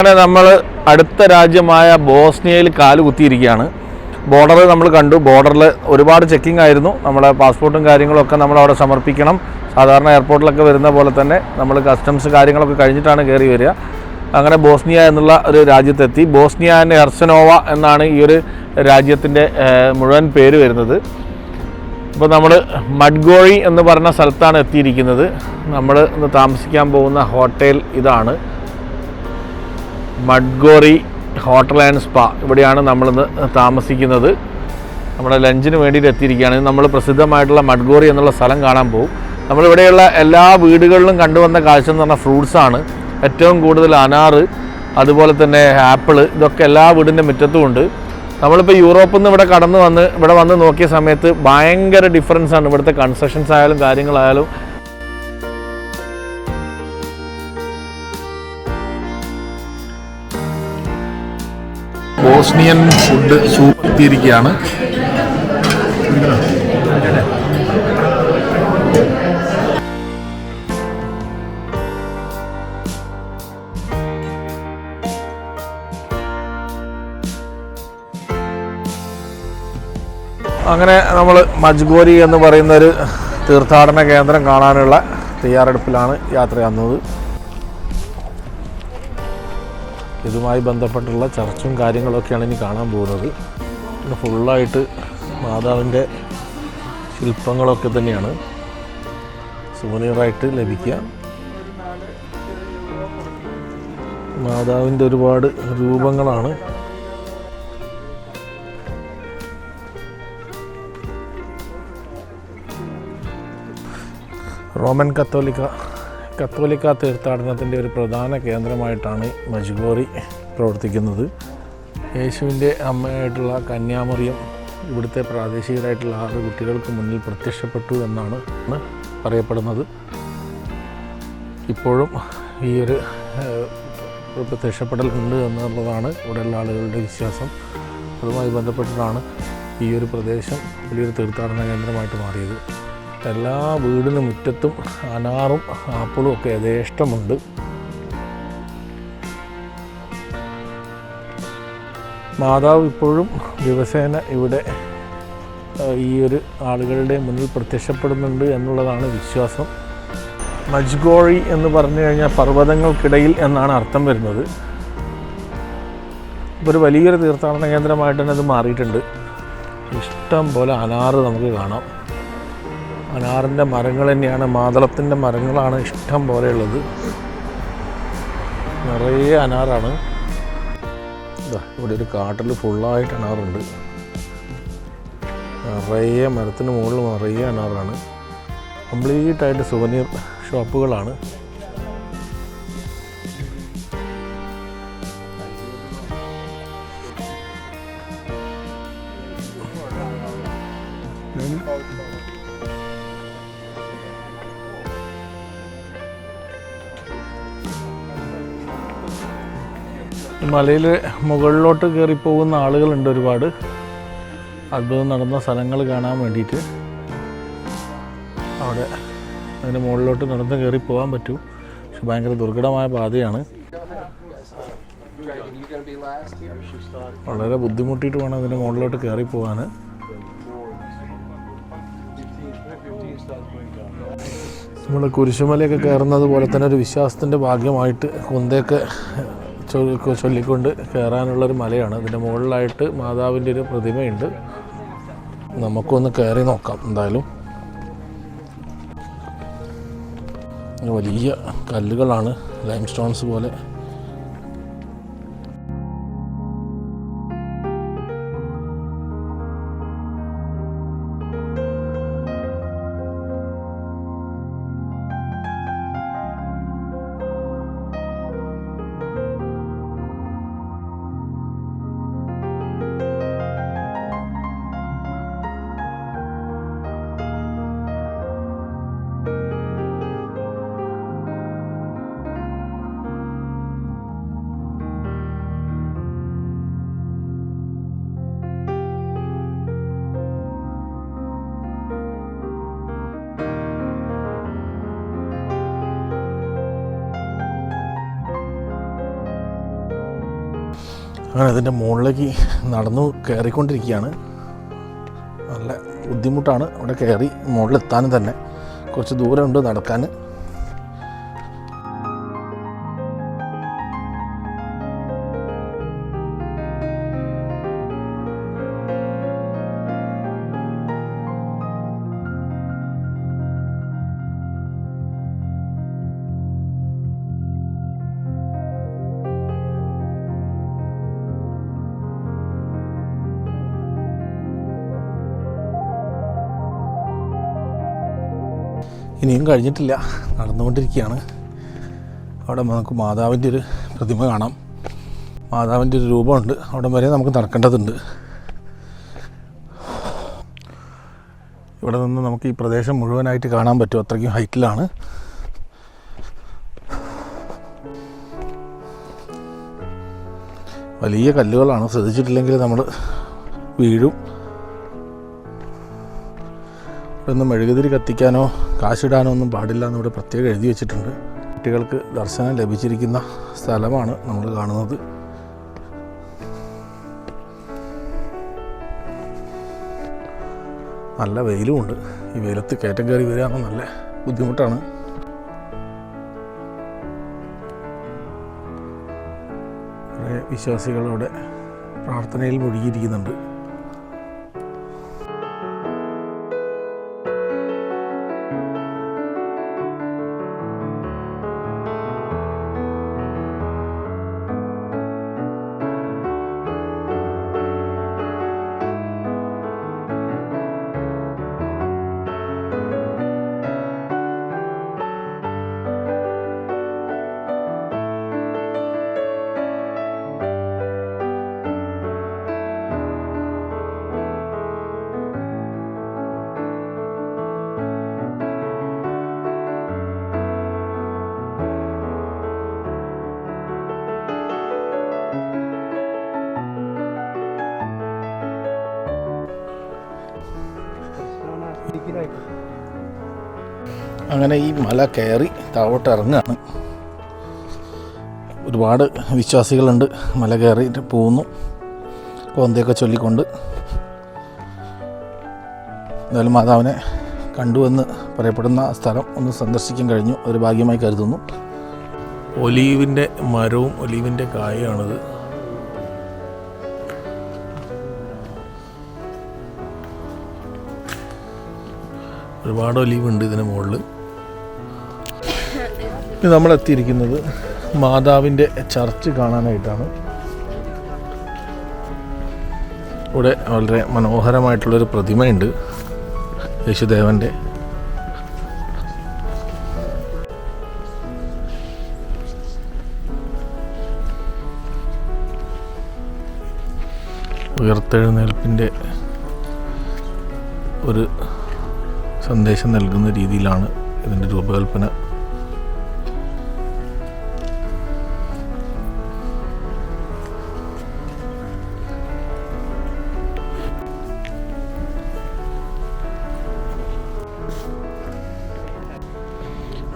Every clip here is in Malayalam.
അങ്ങനെ നമ്മൾ അടുത്ത രാജ്യമായ ബോസ്നിയയിൽ കാല് കുത്തിയിരിക്കുകയാണ്. ബോർഡർ നമ്മൾ കണ്ടു. ബോർഡറിൽ ഒരുപാട് ചെക്കിംഗ് ആയിരുന്നു. നമ്മുടെ പാസ്പോർട്ടും കാര്യങ്ങളൊക്കെ നമ്മൾ അവിടെ സമർപ്പിക്കണം. സാധാരണ എയർപോർട്ടിലൊക്കെ വരുന്ന പോലെ തന്നെ നമ്മൾ കസ്റ്റംസ് കാര്യങ്ങളൊക്കെ കഴിഞ്ഞിട്ടാണ് കയറി വരിക. അങ്ങനെ ബോസ്നിയ എന്നുള്ള ഒരു രാജ്യത്തെത്തി. ബോസ്നിയ ആൻഡ് ഹെർസനോവ എന്നാണ് ഈ ഒരു രാജ്യത്തിൻ്റെ മുഴുവൻ പേര് വരുന്നത്. ഇപ്പോൾ നമ്മൾ മഡ്ഗോറി എന്ന് പറഞ്ഞ സ്ഥലത്താണ് എത്തിയിരിക്കുന്നത്. നമ്മൾ ഇന്ന് താമസിക്കാൻ പോകുന്ന ഹോട്ടൽ ഇതാണ്, മഡ്ഗോറി ഹോട്ടൽ ആൻഡ് സ്പാ. ഇവിടെയാണ് നമ്മളിന്ന് താമസിക്കുന്നത്. നമ്മുടെ ലഞ്ചിന് വേണ്ടിയിട്ട് എത്തിയിരിക്കുകയാണ്. നമ്മൾ പ്രസിദ്ധമായിട്ടുള്ള മഡ്ഗോറി എന്നുള്ള സ്ഥലം കാണാൻ പോകും. നമ്മളിവിടെയുള്ള എല്ലാ വീടുകളിലും കണ്ടുവന്ന കാഴ്ച എന്ന് പറഞ്ഞാൽ ഫ്രൂട്ട്സാണ്. ഏറ്റവും കൂടുതൽ അനാറ്, അതുപോലെ തന്നെ ആപ്പിള്, ഇതൊക്കെ എല്ലാ വീടിൻ്റെ മുറ്റത്തുമുണ്ട്. നമ്മളിപ്പോൾ യൂറോപ്പിൽ നിന്ന് ഇവിടെ വന്ന് നോക്കിയ സമയത്ത് ഭയങ്കര ഡിഫറൻസാണ്. ഇവിടുത്തെ കൺസ്ട്രക്ഷൻസ് ആയാലും കാര്യങ്ങളായാലും. ബോസ്നിയൻ ഫുഡ് സൂപ്പ് എത്തിയിരിക്കുകയാണ്. അങ്ങനെ നമ്മൾ മഡ്ഗോരി എന്ന് പറയുന്നൊരു തീർത്ഥാടന കേന്ദ്രം കാണാനുള്ള തയ്യാറെടുപ്പിലാണ് യാത്ര ചെയ്യുന്നത്. ഇതുമായി ബന്ധപ്പെട്ടുള്ള ചർച്ചും കാര്യങ്ങളൊക്കെയാണ് ഇനി കാണാൻ പോകുന്നത്. പിന്നെ ഫുള്ളായിട്ട് മാതാവിൻ്റെ ശില്പങ്ങളൊക്കെ തന്നെയാണ് സുവനീറായിട്ട് ലഭിക്കുക. മാതാവിൻ്റെ ഒരുപാട് രൂപങ്ങളാണ്. റോമൻ കത്തോലിക്ക തീർത്ഥാടനത്തിൻ്റെ ഒരു പ്രധാന കേന്ദ്രമായിട്ടാണ് മഡ്ഗോറി പ്രവർത്തിക്കുന്നത്. യേശുവിൻ്റെ അമ്മയായിട്ടുള്ള കന്യാമറിയം ഇവിടുത്തെ പ്രാദേശികരായിട്ടുള്ള 6 കുട്ടികൾക്ക് മുന്നിൽ പ്രത്യക്ഷപ്പെട്ടു എന്നാണ് പറയപ്പെടുന്നത്. ഇപ്പോഴും ഈ ഒരു പ്രത്യക്ഷപ്പെടൽ ഉണ്ട് എന്നുള്ളതാണ് ഇവിടെയുള്ള ആളുകളുടെ വിശ്വാസം. അതുമായി ബന്ധപ്പെട്ടിട്ടാണ് ഈ ഒരു പ്രദേശം വലിയൊരു തീർത്ഥാടന കേന്ദ്രമായിട്ട് മാറിയത്. എല്ലാ വീടിന് മുറ്റത്തും അനാറും ആപ്പിളും ഒക്കെ യഥേഷ്ടമുണ്ട്. മാതാവ് ഇപ്പോഴും ദിവസേന ഇവിടെ ഈ ഒരു ആളുകളുടെ മുന്നിൽ പ്രത്യക്ഷപ്പെടുന്നുണ്ട് എന്നുള്ളതാണ് വിശ്വാസം. മഡ്ഗോറി എന്ന് പറഞ്ഞു കഴിഞ്ഞാൽ പർവ്വതങ്ങൾക്കിടയിൽ എന്നാണ് അർത്ഥം വരുന്നത്. ഇപ്പോൾ ഒരു വലിയൊരു തീർത്ഥാടന കേന്ദ്രമായിട്ട് തന്നെ അത് മാറിയിട്ടുണ്ട്. ഇഷ്ടം പോലെ അനാറ് നമുക്ക് കാണാം. അനാറിൻ്റെ മരങ്ങൾ തന്നെയാണ്, മാതളത്തിൻ്റെ മരങ്ങളാണ് ഇഷ്ടം പോലെയുള്ളത്. നിറയെ അനാറാണ്. ഇവിടെ ഒരു കാട്ടിൽ ഫുള്ളായിട്ട് അനാറുണ്ട്. നിറയെ മരത്തിന് മുകളിൽ നിറയെ അനാറാണ്. കംപ്ലീറ്റായിട്ട് സുവനീർ ഷോപ്പുകളാണ്. മലയിൽ മുകളിലോട്ട് കയറിപ്പോകുന്ന ആളുകളുണ്ട് ഒരുപാട്. അത്ഭുതം നടന്ന സ്ഥലങ്ങൾ കാണാൻ വേണ്ടിയിട്ട് അവിടെ അതിന് മുകളിലോട്ട് നടന്ന് കയറി പോകാൻ പറ്റും. പക്ഷെ ഭയങ്കര ദുർഘടമായ പാതയാണ്. വളരെ ബുദ്ധിമുട്ടിയിട്ട് വേണം അതിന് മുകളിലോട്ട് കയറി പോകാൻ. നമ്മൾ കുരിശുമലയൊക്കെ കയറുന്നത് പോലെ തന്നെ ഒരു വിശ്വാസത്തിൻ്റെ ഭാഗ്യമായിട്ട് കുന്തയൊക്കെ ചൊല്ലിക്കൊണ്ട് കയറാനുള്ളൊരു മലയാണ്. അതിൻ്റെ മുകളിലായിട്ട് മാതാവിൻ്റെ ഒരു പ്രതിമയുണ്ട്. നമുക്കൊന്ന് കയറി നോക്കാം. എന്തായാലും വലിയ കല്ലുകളാണ്, ലൈം സ്റ്റോൺസ് പോലെ. അങ്ങനെ അതിൻ്റെ മുകളിലേക്ക് നടന്നു കയറിക്കൊണ്ടിരിക്കുകയാണ്. നല്ല ബുദ്ധിമുട്ടാണ് അവിടെ കയറി മുകളിലെത്താനും തന്നെ. കുറച്ച് ദൂരമുണ്ട് നടക്കാൻ. ഇനിയും കഴിഞ്ഞിട്ടില്ല, നടന്നുകൊണ്ടിരിക്കുകയാണ്. അവിടെ നമുക്ക് മാതാവിൻ്റെ ഒരു പ്രതിമ കാണാം. മാതാവിൻ്റെ ഒരു രൂപമുണ്ട്. അവിടെ വരെ നമുക്ക് നടക്കേണ്ടതുണ്ട്. ഇവിടെ നിന്ന് നമുക്ക് ഈ പ്രദേശം മുഴുവനായിട്ട് കാണാൻ പറ്റും. അത്രയ്ക്കും ഹൈറ്റിലാണ്. വലിയ കല്ലുകളാണ്. ശ്രദ്ധിച്ചിട്ടില്ലെങ്കിൽ നമ്മൾ വീഴും. ഇതൊന്നും മെഴുകുതിരി കത്തിക്കാനോ കാശിടാനോ ഒന്നും പാടില്ല എന്നിവിടെ പ്രത്യേകം എഴുതി വെച്ചിട്ടുണ്ട്. കുട്ടികൾക്ക് ദർശനം ലഭിച്ചിരിക്കുന്ന സ്ഥലമാണ് നമ്മൾ കാണുന്നത്. നല്ല വെയിലുമുണ്ട്. ഈ വെയിലത്ത് കയറ്റം കയറി വരിക നല്ല ബുദ്ധിമുട്ടാണ്. കുറേ വിശ്വാസികളവിടെ പ്രാർത്ഥനയിൽ മുഴുകിയിരിക്കുന്നുണ്ട്. അങ്ങനെ ഈ മല കയറി താഴോട്ട് ഇറങ്ങുകയാണ്. ഒരുപാട് വിശ്വാസികളുണ്ട്. മല കയറിയിട്ട് പോകുന്നു, കോന്തയൊക്കെ ചൊല്ലിക്കൊണ്ട്. എന്തായാലും മാതാവിനെ കണ്ടുവെന്ന് പറയപ്പെടുന്ന സ്ഥലം ഒന്ന് സന്ദർശിക്കാൻ കഴിഞ്ഞു. ഒരു ഭാഗ്യമായി കരുതുന്നു. ഒലീവിൻ്റെ മരവും ഒലീവിൻ്റെ കായാണിത്. ഒരുപാട് ഒലീവുണ്ട് ഇതിന് മുകളിൽ. നമ്മളെത്തിയിരിക്കുന്നത് മാതാവിൻ്റെ ചർച്ച് കാണാനായിട്ടാണ്. ഇവിടെ വളരെ മനോഹരമായിട്ടുള്ളൊരു പ്രതിമയുണ്ട് യേശുദേവൻ്റെ. ഉയർത്തെഴുന്നേൽപ്പിൻ്റെ ഒരു സന്ദേശം നൽകുന്ന രീതിയിലാണ് ഇതിൻ്റെ രൂപകൽപ്പന.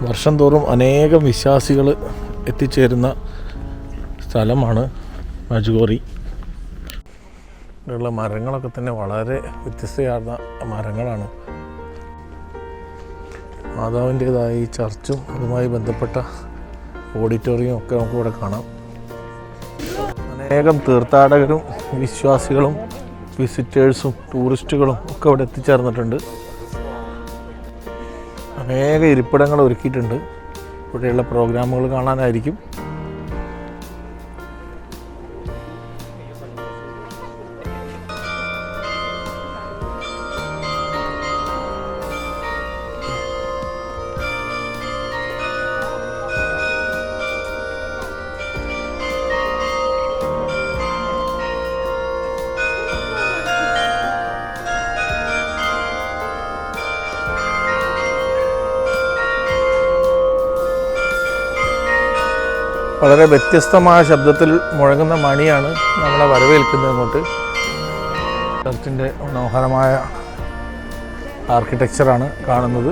വർഷം തോറും അനേകം വിശ്വാസികൾ എത്തിച്ചേരുന്ന സ്ഥലമാണ് മജുഗോറി. ഇവിടെയുള്ള മരങ്ങളൊക്കെ തന്നെ വളരെ വ്യത്യസ്തമാർന്ന മരങ്ങളാണ്. മാതാവിൻ്റേതായ ഈ ചർച്ചും അതുമായി ബന്ധപ്പെട്ട ഓഡിറ്റോറിയം ഒക്കെ നമുക്ക് ഇവിടെ കാണാം. അനേകം തീർത്ഥാടകരും വിശ്വാസികളും വിസിറ്റേഴ്സും ടൂറിസ്റ്റുകളും ഒക്കെ ഇവിടെ എത്തിച്ചേർന്നിട്ടുണ്ട്. അനേക ഇരിപ്പിടങ്ങൾ ഒരുക്കിയിട്ടുണ്ട്. ഇവിടെയുള്ള പ്രോഗ്രാമുകൾ കാണാനായിരിക്കും. വളരെ വ്യത്യസ്തമായ ശബ്ദത്തിൽ മുഴങ്ങുന്ന മണിയാണ് നമ്മളെ വരവേൽക്കുന്നത്. അങ്ങോട്ട് ചർച്ചിൻ്റെ മനോഹരമായ ആർക്കിടെക്ചറാണ് കാണുന്നത്.